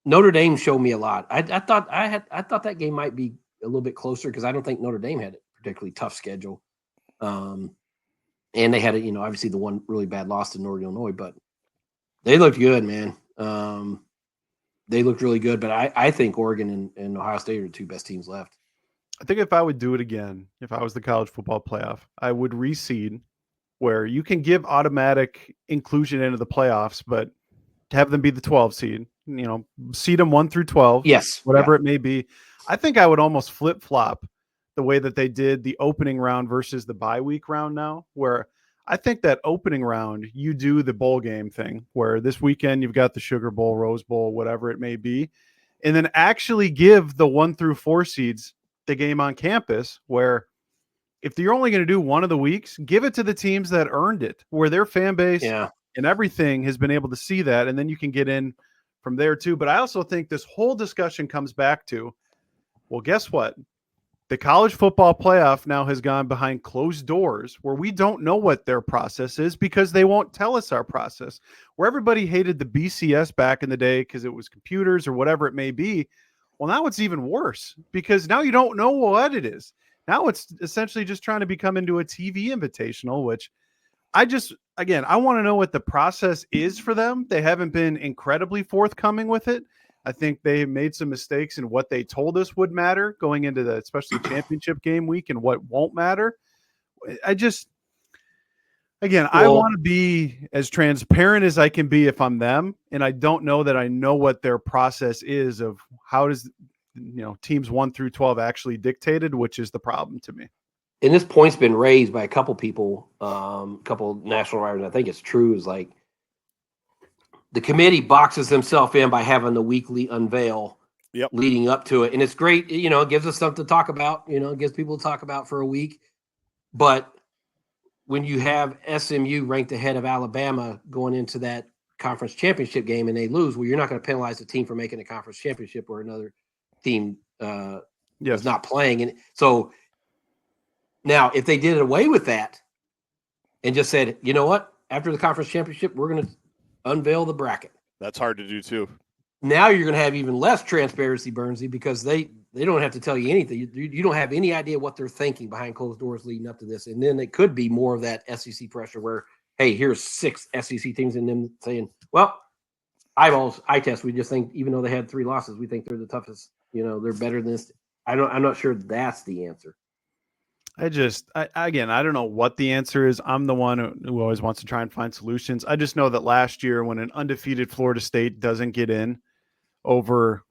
Notre Dame showed me a lot. I thought that game might be a little bit closer because I don't think Notre Dame had a particularly tough schedule. And they had obviously the one really bad loss to Northern Illinois, but they looked good, man. They looked really good, but I think Oregon and Ohio State are the two best teams left. I think if I would do it again, if I was the college football playoff, I would reseed where you can give automatic inclusion into the playoffs, but have them be the 12 seed, seed them 1 through 12. Yes. Whatever it may be. I think I would almost flip flop the way that they did the opening round versus the bye week round now, where I think that opening round, you do the bowl game thing where this weekend you've got the Sugar Bowl, Rose Bowl, whatever it may be, and then actually give the 1 through 4 seeds the game on campus where if you're only going to do one of the weeks, give it to the teams that earned it, where their fan base and everything has been able to see that, and then you can get in from there too. But I also think this whole discussion comes back to, well, guess what? The college football playoff now has gone behind closed doors where we don't know what their process is because they won't tell us our process. Where everybody hated the BCS back in the day because it was computers or whatever it may be. Well, now it's even worse because now you don't know what it is. Now it's essentially just trying to become into a TV invitational, which I want to know what the process is for them. They haven't been incredibly forthcoming with it. I think they made some mistakes in what they told us would matter going into the especially championship game week and what won't matter. I want to be as transparent as I can be if I'm them. And I don't know that I know what their process is of how does, teams 1 through 12 actually dictated, which is the problem to me. And this point's been raised by a couple people, a couple national writers. I think it's true. Is like the committee boxes himself in by having the weekly unveil leading up to it. And it's great. It gives us something to talk about, it gives people to talk about for a week. But when you have SMU ranked ahead of Alabama going into that conference championship game and they lose, well, you're not going to penalize the team for making a conference championship where another team is not playing. And so now if they did away with that and just said, you know what, after the conference championship, we're going to unveil the bracket. That's hard to do too. Now you're going to have even less transparency, Burnsy, because they don't have to tell you anything. You don't have any idea what they're thinking behind closed doors leading up to this. And then it could be more of that SEC pressure where, hey, here's 6 SEC teams and them saying, well, eye test. We just think, even though they had 3 losses, we think they're the toughest, they're better than this. I'm not sure that's the answer. I don't know what the answer is. I'm the one who always wants to try and find solutions. I just know that last year when an undefeated Florida State doesn't get in over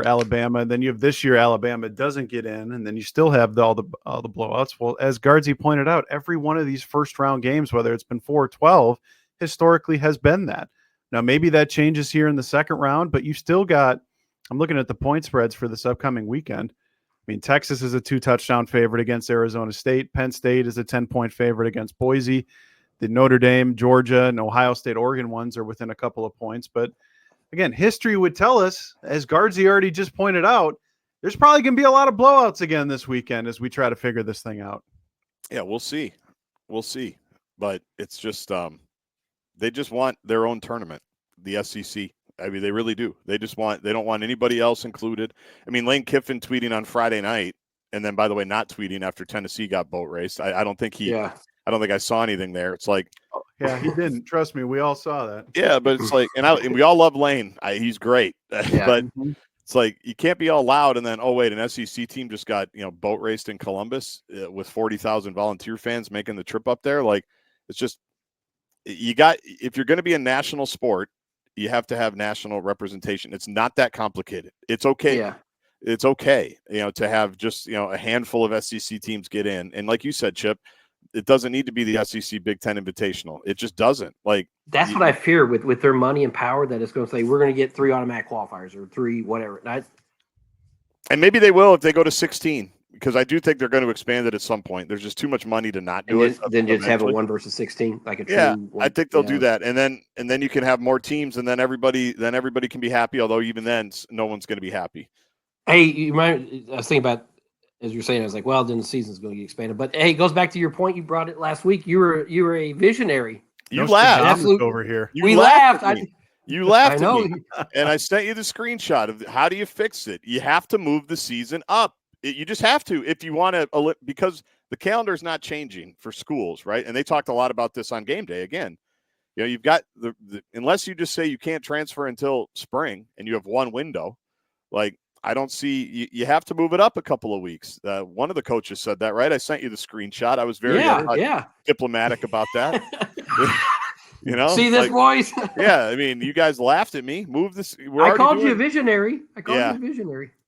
Alabama, then you have this year Alabama doesn't get in, and then you still have all the blowouts. Well, as Guardsy pointed out, every one of these first round games, whether it's been 4 or 12, historically has been that. Now maybe that changes here in the second round, but you still got. I'm looking at the point spreads for this upcoming weekend. I mean, Texas is a 2-touchdown favorite against Arizona State. Penn State is a 10-point favorite against Boise. The Notre Dame, Georgia, and Ohio State, Oregon ones are within a couple of points. But again, history would tell us, as Guardsy already just pointed out, there's probably going to be a lot of blowouts again this weekend as we try to figure this thing out. Yeah, we'll see. But it's just they just want their own tournament, the SEC. I mean, they really do. They don't want anybody else included. I mean, Lane Kiffin tweeting on Friday night, and then, by the way, not tweeting after Tennessee got boat raced. I don't think I don't think I saw anything there. It's like, yeah, he didn't. Trust me, we all saw that. Yeah, but it's like, and we all love Lane. He's great, but it's like you can't be all loud and then, oh wait, an SEC team just got boat raced in Columbus with 40,000 volunteer fans making the trip up there. Like, it's just if you're going to be a national sport, you have to have national representation. It's not that complicated. It's okay. Yeah. It's okay, to have just, a handful of SEC teams get in. And like you said, Chip, it doesn't need to be the SEC Big Ten Invitational. It just doesn't. Like, that's what I fear with their money and power, that it's going to say, we're going to get 3 automatic qualifiers or 3, whatever. And maybe they will if they go to 16, because I do think they're going to expand it at some point. There's just too much money to not do it. Then just have a 1 versus 16, like a true. Yeah, I think they'll do that, and then you can have more teams, and then everybody can be happy. Although even then, no one's going to be happy. Hey, I was thinking about, as you're saying, I was like, well, then the season's going to get expanded. But hey, it goes back to your point. You brought it last week. You were a visionary. You laughed over here. We laughed. You laughed I know. at me, and I sent you the screenshot of how do you fix it. You have to move the season up. You just have to if you want to, because the calendar is not changing for schools, right? And they talked a lot about this on game day again. You've got the unless you just say you can't transfer until spring and you have one window, like I don't see you have to move it up a couple of weeks. One of the coaches said that, right? I sent you the screenshot. I was very diplomatic about that. See this, boys? Yeah, I mean, you guys laughed at me. Move this. I called you a visionary.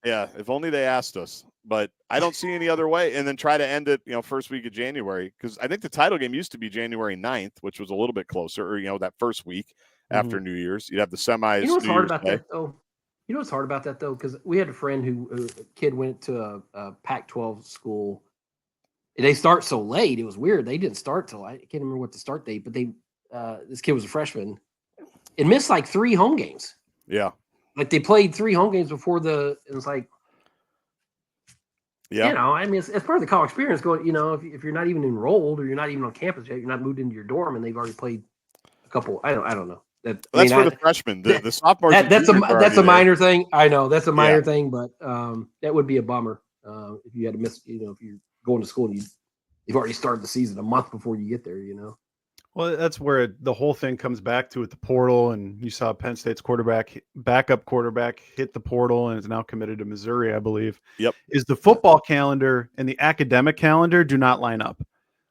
Yeah, if only they asked us. But I don't see any other way. And then try to end it, first week of January. Because I think the title game used to be January 9th, which was a little bit closer, or, that first week after New Year's. You'd have the semis. You know what's hard about that, though? Because we had a friend a kid went to a Pac-12 school. They start so late. It was weird. They didn't start till I can't remember what the start date, but this kid was a freshman and missed like 3 home games. Yeah. Like they played 3 home games before it was like, yeah. I mean, it's part of the college experience going, if you're not even enrolled or you're not even on campus yet, you're not moved into your dorm and they've already played a couple. I don't know. That's for the freshmen. The sophomores. That's a minor thing. I know that's a minor thing, but that would be a bummer if you had to miss. If you're going to school and you've already started the season a month before you get there. Well, that's where the whole thing comes back to with the portal, and you saw Penn State's backup quarterback hit the portal and is now committed to Missouri, I believe. Yep. Is the football calendar and the academic calendar do not line up,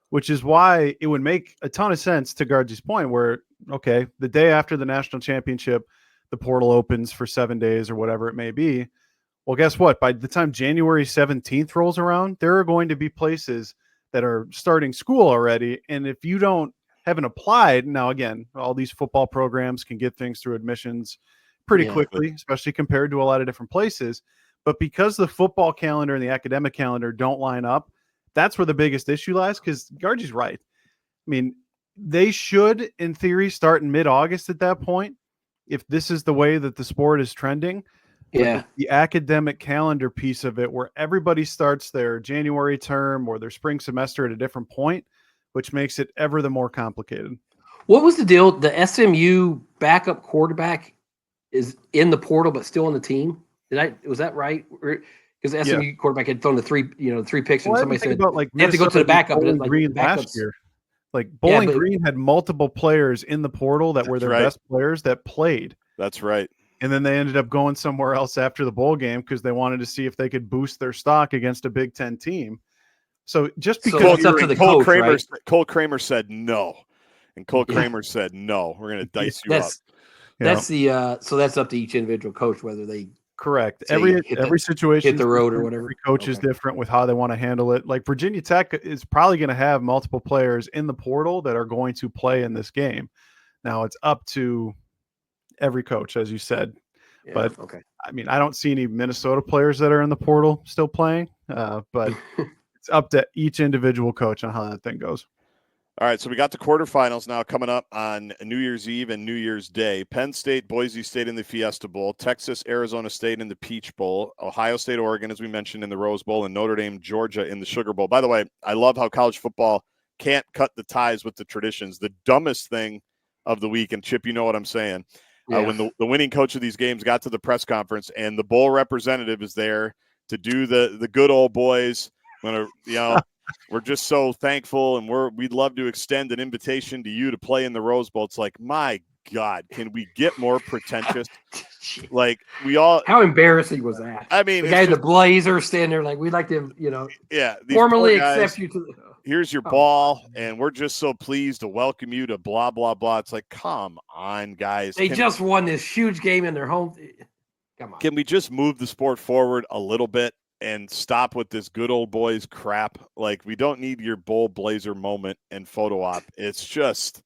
which is why it would make a ton of sense to Gaard's point where, okay, the day after the national championship, the portal opens for 7 days or whatever it may be. Well, guess what? By the time January 17th rolls around, there are going to be places that are starting school already. And if you haven't applied, now again, all these football programs can get things through admissions pretty quickly, especially compared to a lot of different places. But because the football calendar and the academic calendar don't line up, that's where the biggest issue lies, because Gargie's right. I mean, they should, in theory, start in mid-August at that point, if this is the way that the sport is trending. Yeah. The academic calendar piece of it, where everybody starts their January term or their spring semester at a different point, which makes it ever the more complicated. What was the deal? The SMU backup quarterback is in the portal, but still on the team. Was that right? Because the SMU quarterback had thrown the 3 picks, and somebody said about, they have to go to the backup. Bowling Green last year. Like Bowling Green had multiple players in the portal that were their best players that played. That's right. And then they ended up going somewhere else after the bowl game because they wanted to see if they could boost their stock against a Big Ten team. So just because it's up to the coach, right? Cole Kramer said no, and Cole Kramer said no. We're going to dice you up. So that's up to each individual coach whether they correct. Every situation hit the road or whatever. Every coach is different with how they want to handle it. Like Virginia Tech is probably going to have multiple players in the portal that are going to play in this game. Now it's up to every coach, as you said. But I mean, I don't see any Minnesota players that are in the portal still playing. But it's up to each individual coach on how that thing goes. All right, so we got the quarterfinals now coming up on New Year's Eve and New Year's Day. Penn State, Boise State in the Fiesta Bowl, Texas, Arizona State in the Peach Bowl, Ohio State, Oregon, as we mentioned, in the Rose Bowl, and Notre Dame, Georgia in the Sugar Bowl. By the way, I love how college football can't cut the ties with the traditions. The dumbest thing of the week, and Chip, you know what I'm saying, when the winning coach of these games got to the press conference and the bowl representative is there to do the good old boys, we're just so thankful, and we'd love to extend an invitation to you to play in the Rose Bowl. It's like, my God, can we get more pretentious? Like how embarrassing was that? I mean, the guy in the blazer standing there like, we'd like to, formally accept you to the. Here's your ball, and we're just so pleased to welcome you to blah blah blah. It's like, come on, guys. They just won this huge game in their home. Come on. Can we just move the sport forward a little bit and stop with this good old boys crap? Like, we don't need your bowl blazer moment and photo op. It's just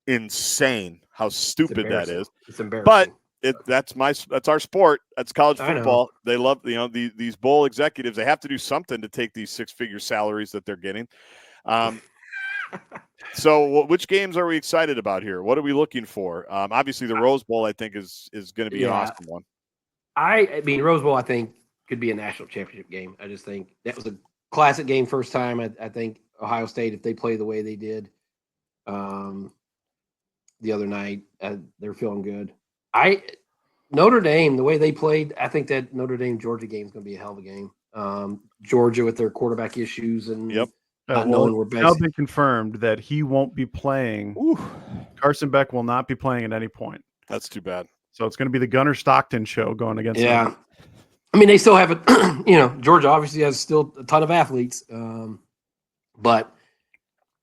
insane how stupid that is. It's embarrassing. But that's our sport. That's college football. They love, these bowl executives. They have to do something to take these 6-figure salaries that they're getting. So which games are we excited about here? What are we looking for? Obviously the Rose Bowl, I think, is going to be an awesome one. I mean, Rose Bowl, I think, could be a national championship game. I just think that was a classic game first time. I think Ohio State, if they play the way they did, the other night. They're feeling good. Notre Dame, the way they played, I think that Notre Dame Georgia game is going to be a hell of a game. Georgia with their quarterback issues and not knowing where now been confirmed that he won't be playing. Ooh. Carson Beck will not be playing at any point. That's too bad. So it's going to be the Gunnar Stockton show going against. Yeah. Them. I mean, they still have it. Georgia obviously has still a ton of athletes. But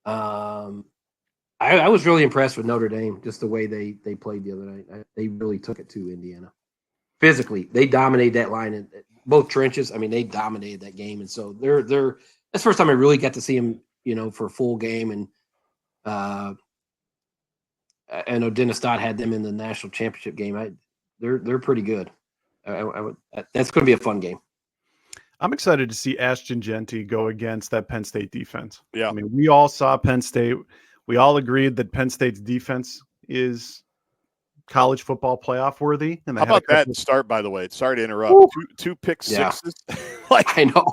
I was really impressed with Notre Dame, just the way they played the other night. They really took it to Indiana. Physically, they dominated that line in both trenches. I mean, they dominated that game. And so they're that's the first time I really got to see them, for a full game. And I know Dennis Dodd had them in the national championship game. They're pretty good. That's going to be a fun game. I'm excited to see Ashton Jeanty go against that Penn State defense. Yeah. I mean, we all saw Penn State. We all agreed that Penn State's defense is college football playoff worthy. And how about that start, by the way? Sorry to interrupt. Two pick sixes. I know.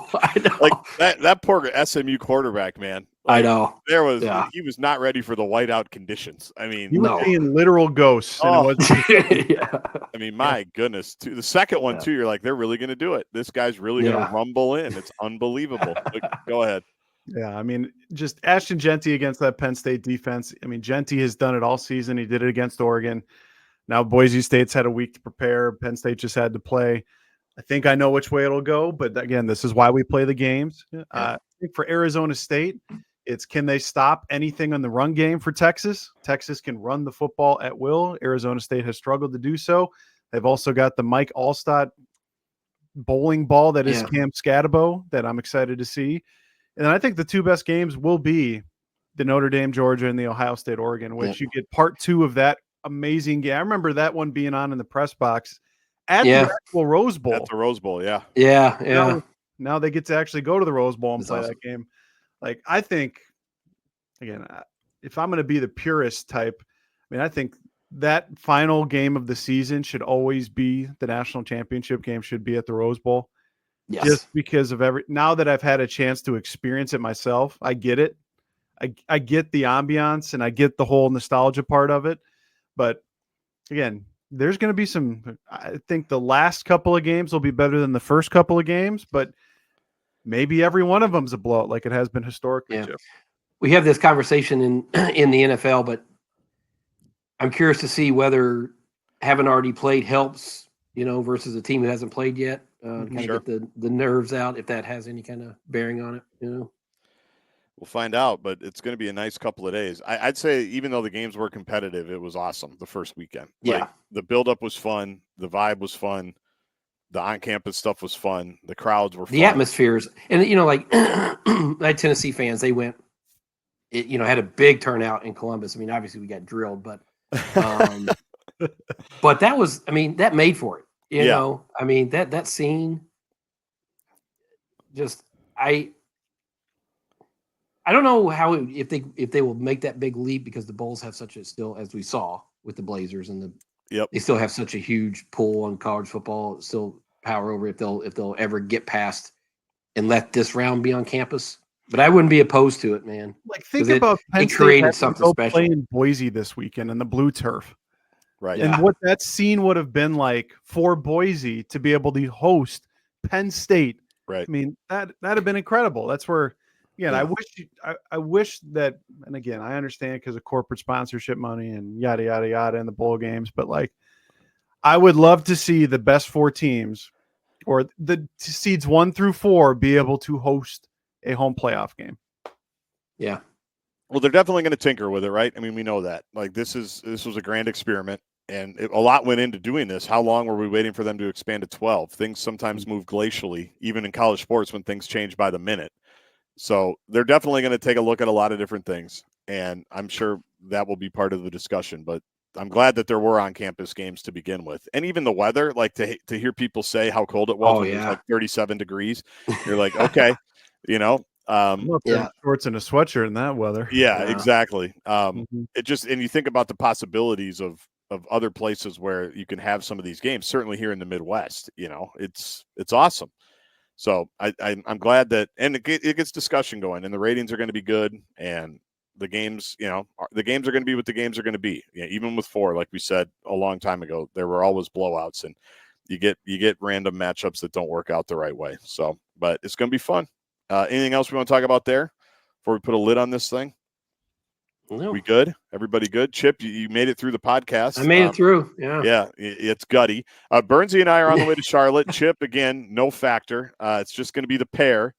Like that poor SMU quarterback, man. I know. He was not ready for the whiteout conditions. I mean, he was seeing literal ghosts. I mean, my goodness. The second one too, you're like, they're really going to do it. This guy's really going to rumble in. It's unbelievable. Go ahead. Yeah, I mean, just Ashton Jeanty against that Penn State defense. I mean, Jeanty has done it all season. He did it against Oregon. Now Boise State's had a week to prepare. Penn State just had to play. I think I know which way it'll go, but again, this is why we play the games. I think for Arizona State, it's can they stop anything on the run game for Texas? Texas can run the football at will. Arizona State has struggled to do so. They've also got the Mike Allstott bowling ball that is Cam Scatabo that I'm excited to see. And I think the two best games will be the Notre Dame, Georgia, and the Ohio State, Oregon, which you get part two of that amazing game. I remember that one being on in the press box at the actual Rose Bowl. At the Rose Bowl, yeah. Yeah. Now they get to actually go to the Rose Bowl and play that game. Like, I think, again, if I'm going to be the purist type, I mean, I think that final game of the season should always be the national championship game, should be at the Rose Bowl. Yes. Just because of now that I've had a chance to experience it myself, I get it. I get the ambiance and I get the whole nostalgia part of it. But again, there's going to be I think the last couple of games will be better than the first couple of games, but maybe every one of them's a blowout like it has been historically. Yeah. We have this conversation in the NFL, but I'm curious to see whether having already played helps, versus a team who hasn't played yet. Kind of get the nerves out, if that has any kind of bearing on it. We'll find out, but it's going to be a nice couple of days. I'd say even though the games were competitive, it was awesome the first weekend. Yeah. The buildup was fun. The vibe was fun. The on-campus stuff was fun. The crowds were fun. The atmospheres. And, like Tennessee fans, they went, had a big turnout in Columbus. I mean, obviously we got drilled, but but that was, that made for it. You know, that scene just, I don't know how if they will make that big leap, because the Bulls have such a, still, as we saw with the Blazers and they still have such a huge pull on college football, still power over if they'll ever get past and let this round be on campus. But I wouldn't be opposed to it, man. Like, think about Penn State created something special. Playing Boise this weekend in the blue turf. Right. And what that scene would have been like for Boise to be able to host Penn State. Right. I mean, that'd have been incredible. That's where, again, I wish that, and again, I understand because of corporate sponsorship money and yada, yada, yada in the bowl games, but like, I would love to see the best four teams or the seeds 1 through 4 be able to host a home playoff game. Yeah. Well, they're definitely going to tinker with it, right? I mean, we know that. Like, this was a grand experiment. And a lot went into doing this. How long were we waiting for them to expand to 12? Things sometimes move glacially, even in college sports, when things change by the minute. So they're definitely going to take a look at a lot of different things. And I'm sure that will be part of the discussion. But I'm glad that there were on-campus games to begin with. And even the weather, like to hear people say how cold it was when it was like 37 degrees. You're like, okay, I'm up there in shorts and a sweatshirt in that weather. Yeah, exactly. It just, and you think about the possibilities of other places where you can have some of these games, certainly here in the Midwest, it's awesome. So I'm glad that, and it gets discussion going, and the ratings are going to be good. And the games, the games are going to be what the games are going to be. Yeah, even with 4, like we said a long time ago, there were always blowouts, and you get random matchups that don't work out the right way. So, but it's going to be fun. Anything else we want to talk about there before we put a lid on this thing? No. We good? Everybody good? Chip, you made it through the podcast. I made it through. Yeah. Yeah, it's gutty. Burnsy and I are on the way to Charlotte. Chip, again, no factor. It's just going to be the pair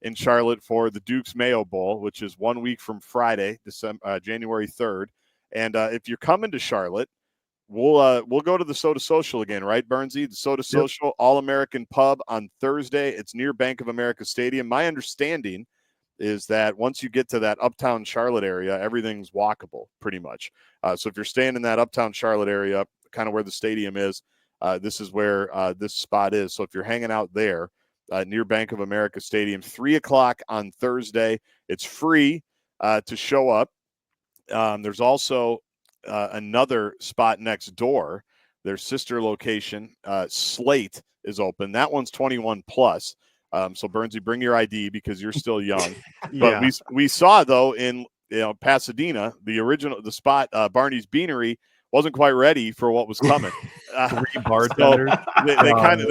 in Charlotte for the Duke's Mayo Bowl, which is 1 week from Friday, January 3rd. And if you're coming to Charlotte, we'll go to the Soda Social again, right, Burnsy? The Soda Social All-American Pub on Thursday. It's near Bank of America Stadium. My understanding is that once you get to that uptown Charlotte area, everything's walkable pretty much. So if you're staying in that uptown Charlotte area, kind of where the stadium is, this is where this spot is. So if you're hanging out there near Bank of America Stadium, 3:00 on Thursday, it's free to show up. There's also another spot next door. Their sister location, Slate, is open. That one's 21 plus. So Burnsy, bring your ID because you're still young. But we saw though in Pasadena, the spot Barney's Beanery wasn't quite ready for what was coming. 3 bartenders. So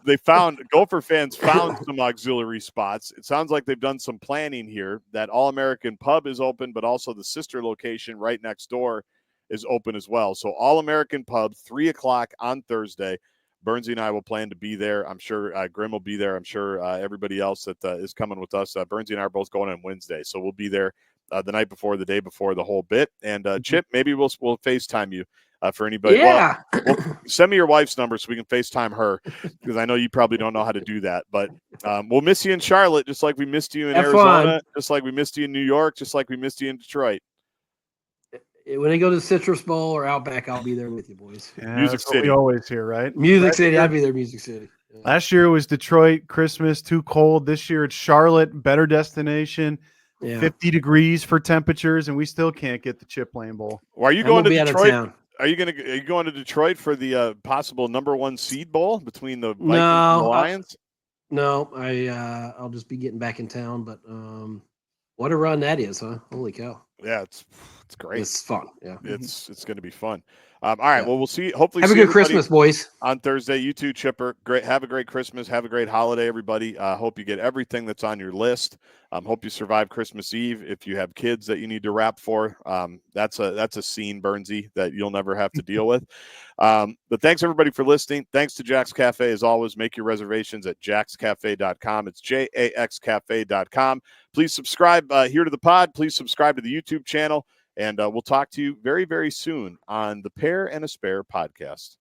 they found Gopher fans found some auxiliary spots. It sounds like they've done some planning here. That All-American Pub is open, but also the sister location right next door is open as well. So All-American Pub, 3:00 on Thursday. Burnsy and I will plan to be there. I'm sure Grim will be there. I'm sure everybody else that is coming with us. Burnsy and I are both going on Wednesday, so we'll be there the night before, the day before, the whole bit. And Chip, maybe we'll FaceTime you for anybody. Yeah. Well, send me your wife's number so we can FaceTime her because I know you probably don't know how to do that. But we'll miss you in Charlotte, just like we missed you in Arizona, just like we missed you in New York, just like we missed you in Detroit. When they go to the Citrus Bowl or Outback, I'll be there with you, boys. Yeah, Music City. we always hear, right? Music City. I'll be there, Music City. Yeah. Last year it was Detroit, Christmas, too cold. This year it's Charlotte, better destination, 50 degrees for temperatures, and we still can't get the Chip Lane Bowl. Well, are you going to Detroit? Are you going to Detroit for the possible #1 seed bowl between the Vikings and the Lions? I'll just be getting back in town. But what a run that is, huh? Holy cow! Yeah, it's great. It's fun. Yeah, it's going to be fun. All right. Yeah. Well, we'll see. Hopefully, have a good Christmas, boys. On Thursday, you too, Chipper. Great. Have a great Christmas. Have a great holiday, everybody. Hope you get everything that's on your list. Hope you survive Christmas Eve. If you have kids that you need to wrap for, that's a scene, Burnsy, that you'll never have to deal with. But thanks everybody for listening. Thanks to Jack's Cafe as always. Make your reservations at jackscafe.com. It's jaxcafe.com. Please subscribe here to the pod. Please subscribe to the YouTube channel. And we'll talk to you very, very soon on the Pair and a Spare podcast.